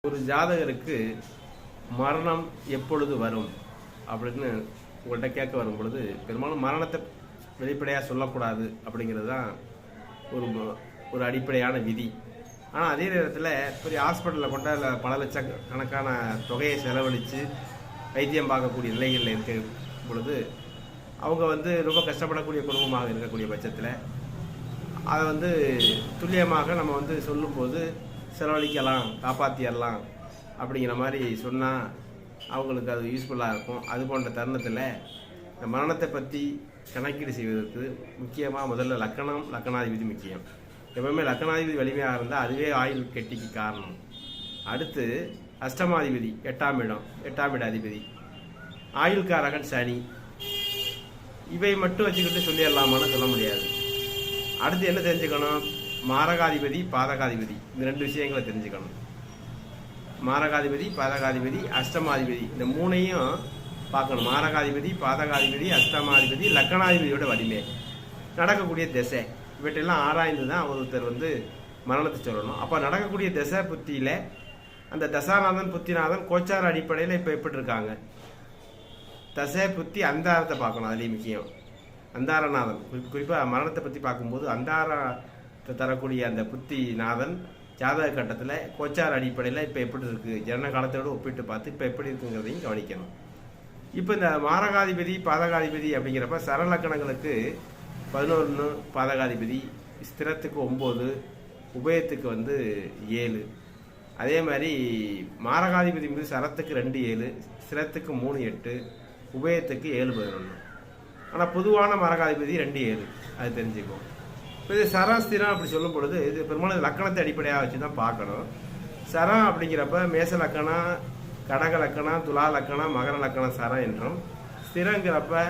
ஒரு ஜாதகருக்கு மரணம் எப்பொழுது வரும் அப்படின்னு உங்கள்கிட்ட கேட்க வரும் பொழுது பெரும்பாலும் மரணத்தை வெளிப்படையாக சொல்லக்கூடாது அப்படிங்கிறது தான் ஒரு ஒரு அடிப்படையான விதி. ஆனால் அதே நேரத்தில் பெரிய ஹாஸ்பிட்டலில் கொண்ட பல லட்சக்கணக்கான தொகையை செலவழித்து வைத்தியம் பார்க்கக்கூடிய நிலைகளில் இருக்க பொழுது அவங்க ரொம்ப கஷ்டப்படக்கூடிய குடும்பமாக இருக்கக்கூடிய பட்சத்தில் அதை துல்லியமாக நம்ம சொல்லும்போது செலவழிக்கலாம், காப்பாற்றிடலாம் அப்படிங்கிற மாதிரி சொன்னால் அவங்களுக்கு அது யூஸ்ஃபுல்லாக இருக்கும். அது போன்ற தருணத்தில் இந்த மரணத்தை பற்றி கணக்கீடு செய்வதற்கு முக்கியமாக முதல்ல லக்கணாதிபதி முக்கியம். எப்பவுமே லக்கணாதிபதி வலிமையாக இருந்தால் அதுவே ஆயுள் கெட்டிக்கு காரணம். அடுத்து அஷ்டமாதிபதி, எட்டாம் இட அதிபதி, ஆயுள்காரகன் சனி. இவை மட்டும் வச்சுக்கிட்டு சொல்லிடலாமான்னு சொல்ல முடியாது. அடுத்து என்ன தெரிஞ்சுக்கணும்? மாரகாதிபதி, பாதகாதிபதி, இந்த ரெண்டு விஷயங்களை தெரிஞ்சுக்கணும். மாரகாதிபதி, பாதகாதிபதி, அஷ்டமாதிபதி, இந்த மூணையும் பார்க்கணும். மாரகாதிபதி, பாதகாதிபதி, அஷ்டமாதிபதி, லக்கணாதிபதியோட வலிமை, நடக்கக்கூடிய திசை, இவற்றெல்லாம் ஆராய்ந்து தான் ஒருத்தர் மரணத்தை சொல்லணும். அப்போ நடக்கக்கூடிய திசை புத்தியில் அந்த தசாநாதன் புத்திநாதன் கோச்சார அடிப்படையில் இப்போ எப்படி இருக்காங்க, தசை புத்தி அந்தாரத்தை பார்க்கணும். அதுலேயும் முக்கியம் அந்தாரநாதன். குறிப்பாக மரணத்தை பற்றி பார்க்கும்போது அந்தாரத்தை தரக்கூடிய அந்த புத்திநாதன் ஜாதக கட்டத்தில் கோச்சார அடிப்படையில் இப்போ எப்படி இருக்குது, ஜன காலத்தோடு ஒப்பிட்டு பார்த்து இப்போ எப்படி இருக்குங்கிறதையும் கவனிக்கணும். இப்போ இந்த மாரகாதிபதி பாதகாதிபதி அப்படிங்கிறப்ப சரலக்கணங்களுக்கு 11 பாதகாதிபதி, ஸ்திரத்துக்கு 9, உபயத்துக்கு 7. அதே மாதிரி மாரகாதிபதி சரத்துக்கு 2 7, ஸ்திரத்துக்கு 3 8, உபயத்துக்கு 7 11. ஆனால் பொதுவான மாரகாதிபதி 2 7, அது தெரிஞ்சுக்கும். இப்போ இது சரஸ்திரம் அப்படி சொல்லும் பொழுது இது பெரும்பாலும் லக்கணத்தை அடிப்படையாக வச்சு தான் பார்க்கணும். சரம் அப்படிங்கிறப்ப மேச லக்கணம், கடக லக்கணம், துலா லக்கணம், மகர லக்கணம் சரம் என்றும், ஸ்திரங்கிறப்ப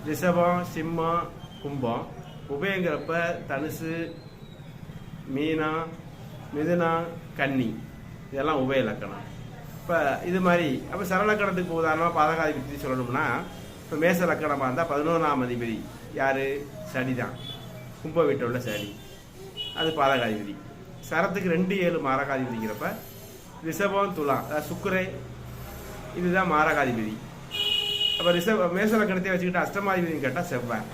ரிஷபம், சிம்மம், கும்பம், உபயங்கிறப்ப தனுசு, மீனம், மிதுனம், கன்னி, இதெல்லாம் உபய லக்கணம். இப்போ இது மாதிரி அப்போ சரலக்கணத்துக்கு உதாரணமாக பாதகாதிபதி சொல்லணும்னா, இப்போ மேச லக்கணமாக இருந்தால் 11ஆம் அதிபதி யார்? சனி தான். கும்ப வீட்டில் உள்ள சனி, அது பாதகாதிபதி. சரத்துக்கு 2 7 மாரகாதிபதிங்கிறப்ப ரிஷபம், துலா, சுக்கிரை, இதுதான் மாரகாதிபதி. அப்போ மேச லக்கணத்தை வச்சுக்கிட்டு அஷ்டமாதிபதினு கேட்டால் செவ்வாய்.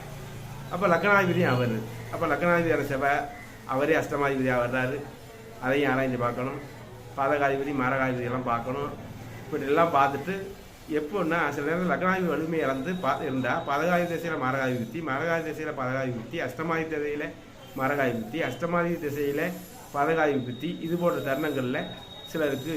அப்போ லக்கணாதிபதியும் அவர். அப்போ லக்கணாதிபதியான செவ்வாய் அவரே அஷ்டமாதிபதியாக வர்றாரு. அதையும் ஆராய்ந்து பார்க்கணும். பாதகாதிபதி மாரகாதிபதி எல்லாம் பார்க்கணும். இப்படி எல்லாம் பார்த்துட்டு எப்போன்னா சில நேரம் லக்னாதிபதி வலிமை இருந்தால் பாதகாதிபதி திசையில் மாரகாதிபதி, மாரகாதிபதி திசையில் பாதகாதிபதி, அஷ்டமாதி திசையில் மாரகாதிபதி, அஷ்டமாதி திசையில் பாதகாதிபதி, இது போன்ற தருணங்களில் சிலருக்கு